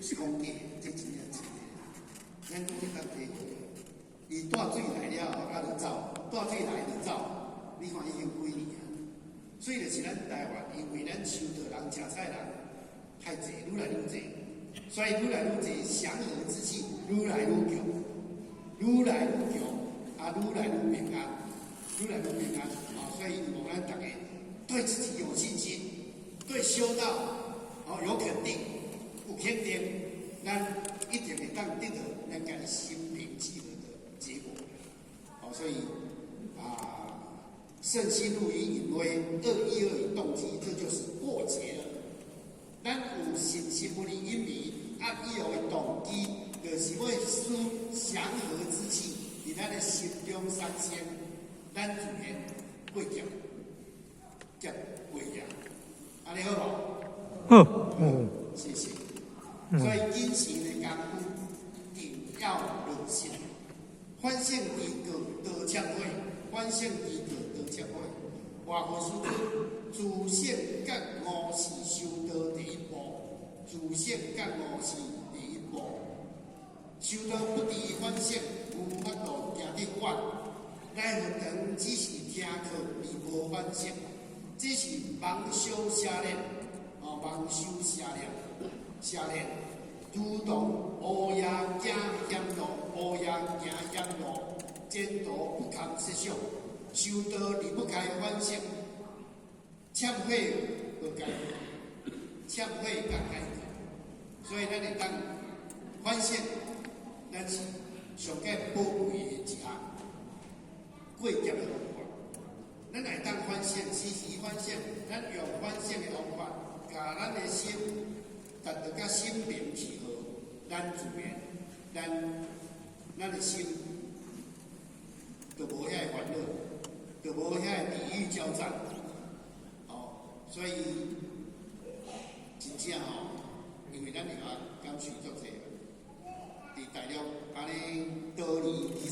是讲假，这真正是。咱讲迄搭地方，伊带水来了后，啊就走，带水来就走。你看已经几年啊？所以就是咱台湾，因为咱收稻人、吃菜人太济，愈来愈济，所以愈来愈济，祥和之气愈来愈强，愈来愈强，啊，愈来愈平安，愈来愈平安。啊，所以希望咱大家对自己有信心，对修道有肯定，有肯定，咱一定会当得到咱家心平气和的结果。所以圣心如意引威，212动机，这就是过节了。咱有信心不离因迷，伊有的动机，就是要使祥和之气伫咱的心中产生，咱自然过节，接过节，安尼好无？好，谢谢。所以因行的功夫，定要热心。反省地个道歉会，反省地个道歉会，外国师自省觉悟是修道第一步，自省觉悟是第一步。修道不敌反省，无法度行得远。来学堂只是听课而无反省，这是盲修瞎练，盲修瞎练。如同乌鸦行险路，乌鸦行险路，前途不堪设想。修道离不开反省，忏悔和改革，忏悔甲改革。所以咱会当反省，咱是上个宝贵的一项过节的方法。咱会当反省，时时反省，咱用反省的方法，甲咱的心达到甲心平气和，咱自然，咱的心就无遐个烦恼，就无遐个地狱交战。所以真正因为咱个感受足济，伫大陆安尼道理。